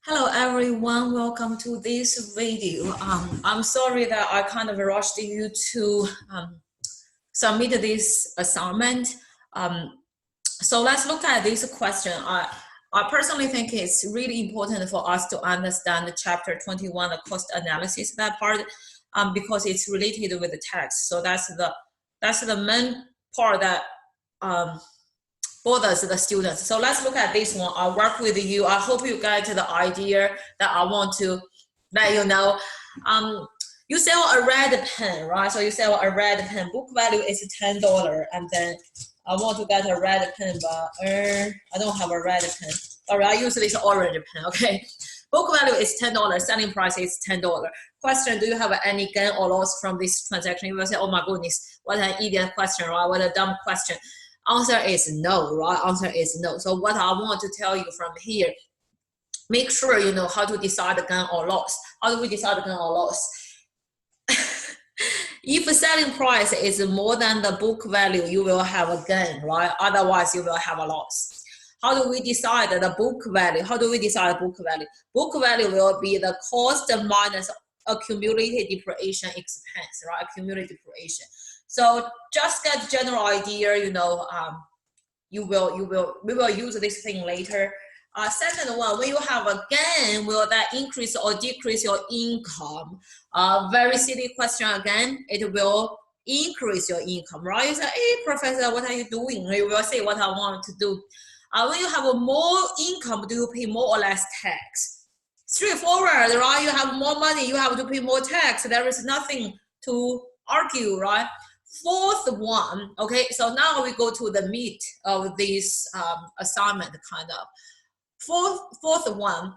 Hello everyone, welcome to this video. I'm sorry that I kind of rushed you to submit this assignment. So let's look at this question. I personally think it's really important for us to understand the chapter 21, the cost analysis, that part, because it's related with the text. So that's the main part that bothers the students. So let's look at this one. I'll work with you. I hope you get the idea that I want to let you know. You sell a red pen, right? So you sell a red pen. Book value is $10, and then I want to get a red pen, but I don't have a red pen. Sorry, I use this orange pen. Okay. Book value is $10. Selling price is $10. Question: do you have any gain or loss from this transaction? You will say, "Oh my goodness, what an idiot question, right? What a dumb question." Answer is no, right? Answer is no. So what I want to tell you from here, make sure you know how to decide the gain or loss. How do we decide the gain or loss? If the selling price is more than the book value, you will have a gain, right? Otherwise, you will have a loss. How do we decide the book value? How do we decide book value? Book value will be the cost minus accumulated depreciation expense, right? Accumulated depreciation. So just get general idea, you know, we will use this thing later. Second one, when you have a gain, will that increase or decrease your income? Very silly question again. It will increase your income, right? You say, "Hey, professor, what are you doing?" You will say what I want to do. When you have a more income, do you pay more or less tax? Straightforward, right? You have more money, you have to pay more tax. There is nothing to argue, right? Fourth one, okay, so now we go to the meat of this assignment kind of. Fourth one,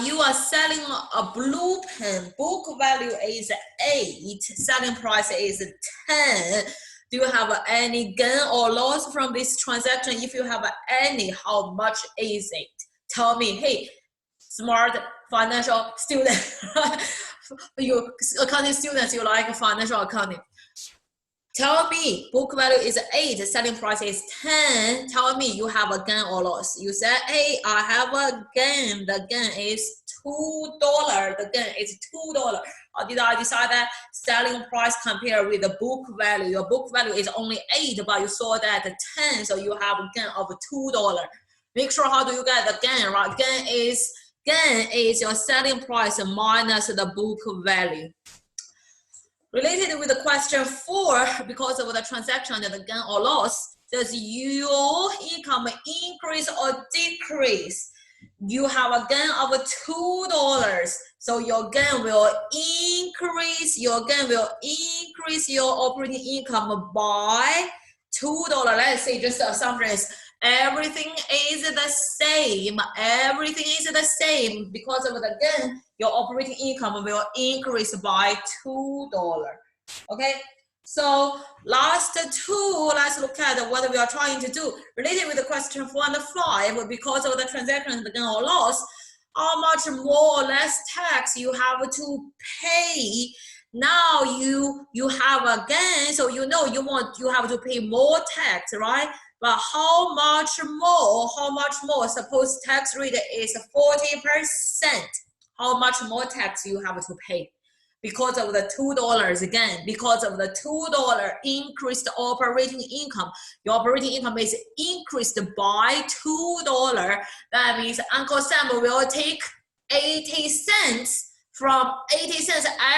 you are selling a blue pen. Book value is 8, selling price is 10. Do you have any gain or loss from this transaction? If you have any, how much is it? Tell me. Hey, smart financial student. You accounting students, you like financial accounting. Tell me, book value is 8, selling price is 10. Tell me you have a gain or loss. You said, "Hey, I have a gain. The gain is $2. The gain is $2. Or did I decide that selling price compared with the book value? Your book value is only 8, but you saw that 10, so you have a gain of $2. Make sure how do you get the gain, right? Gain is your selling price minus the book value. Related with the question 4, because of the transaction and the gain or loss, does your income increase or decrease? You have a gain of $2, so your gain will increase. Your gain will increase your operating income by $2. Let's say just the assumption is everything is the same. Everything is the same. Because of the gain, your operating income will increase by $2. Okay, so last two, let's look at what we are trying to do. Related with the question 4 and 5, because of the transaction, the gain or loss, how much more or less tax you have to pay. Now you have a gain, so you know you have to pay more tax, right? But how much more? How much more? Suppose tax rate is 40%. How much more tax you have to pay? Because of the $2 again, because of the $2 increased operating income. Your operating income is increased by $2. That means Uncle Sam will take 80 cents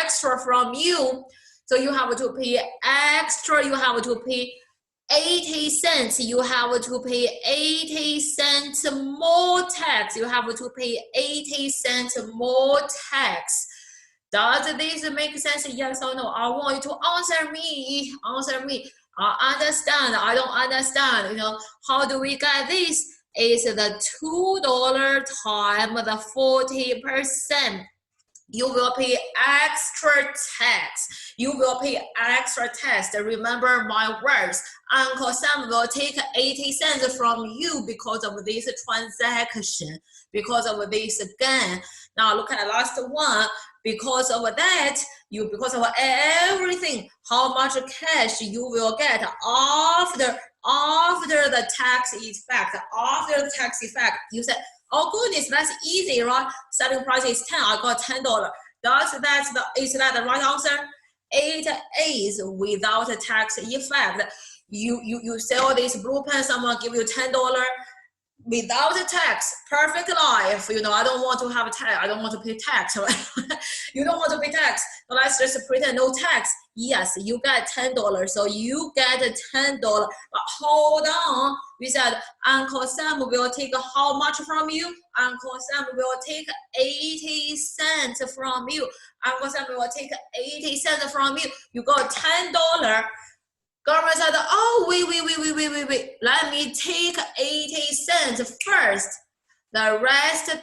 extra from you. So you have to pay extra, you have to pay 80 cents, you have to pay 80 cents more tax. You have to pay 80 cents more tax. Does this make sense? Yes or no? I want you to answer me. Answer me. I understand. I don't understand. You know, how do we get this? Is the $2 times the 40%. You will pay extra tax. You will pay extra tax. Remember my words. Uncle Sam will take 80 cents from you because of this transaction, because of this gain. Now look at the last one. Because of that, because of everything, how much cash you will get after the tax effect. After the tax effect, you said, Oh goodness, that's easy, right? Selling price is 10, I got $10. Is that the right answer? It is without a tax effect. You sell this blue pen, someone give you $10 without a tax, perfect life. You know, I don't want to have a tax. I don't want to pay tax. Right? You don't want to pay tax. So let's just pretend no tax. Yes, you get $10. So you get $10. But hold on. We said Uncle Sam will take how much from you? Uncle Sam will take 80 cents from you. Uncle Sam will take 80 cents from you. You got $10. Government said, oh, wait. Let me take 80 cents first. The rest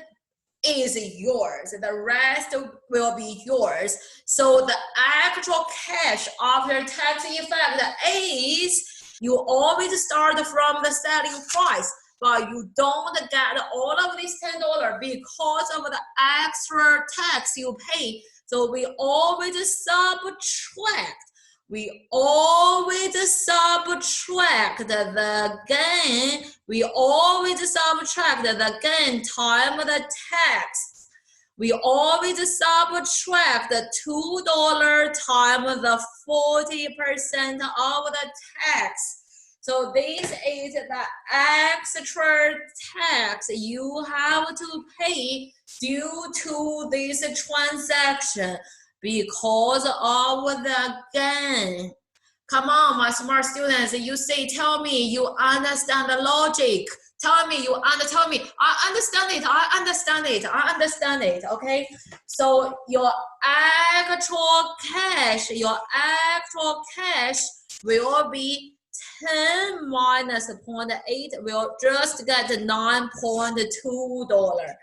is yours. The rest will be yours. So the actual cash after tax effect is, you always start from the selling price, but you don't get all of this $10 because of the extra tax you pay. So we always subtract. We always subtract the gain. We always subtract the gain times the tax. We always subtract the $2 times the 40% of the tax. So this is the extra tax you have to pay due to this transaction, because of the gain. Come on, my smart students, you say, tell me you understand the logic. Tell me, I understand it, okay? So your actual cash will be 10 minus 0.8, will just get $9.2.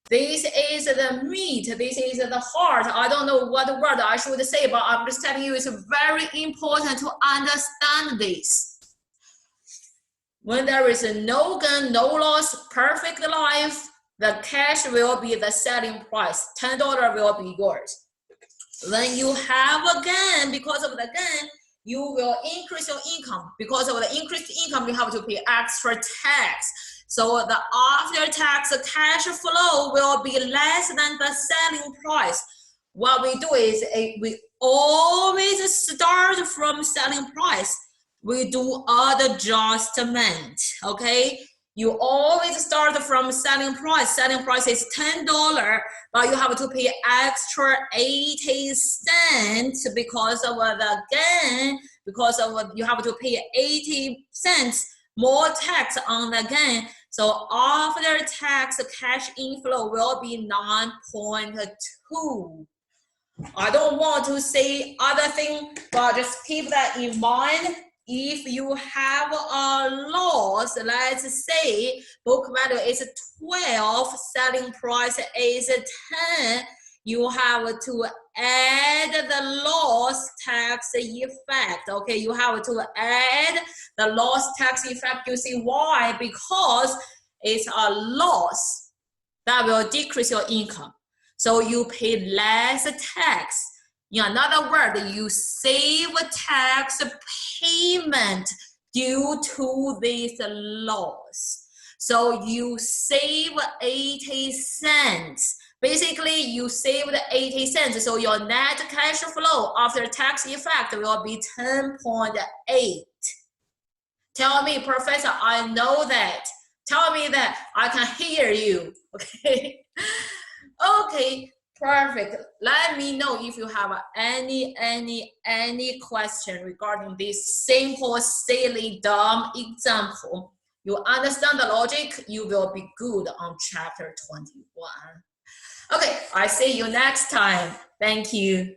This is the meat, this is the heart. I don't know what word I should say, but I'm just telling you it's very important to understand this. When there is no gain, no loss, perfect life, the cash will be the selling price. $10 will be yours. When you have a gain, because of the gain, you will increase your income. Because of the increased income, you have to pay extra tax. So the after-tax cash flow will be less than the selling price. What we do is we always start from selling price. We do adjustment, okay? You always start from selling price. Selling price is $10, but you have to pay extra 80 cents because of the gain, because of you have to pay 80 cents more tax on the gain. So after tax cash inflow will be 9.2. I don't want to say other thing, but just keep that in mind. If you have a loss, let's say book value is 12, selling price is 10, you have to add the loss tax effect. Okay, you have to add the loss tax effect. You see why? Because it's a loss that will decrease your income. So you pay less tax. In another word, you save tax payment due to this loss. So you save 80 cents. Basically, you saved 80 cents. So your net cash flow after tax effect will be 10.8. Tell me, Professor, I know that. Tell me that I can hear you. Okay. Okay. Perfect. Let me know if you have any question regarding this simple, silly, dumb example. You understand the logic, you will be good on chapter 21. Okay, I see you next time. Thank you.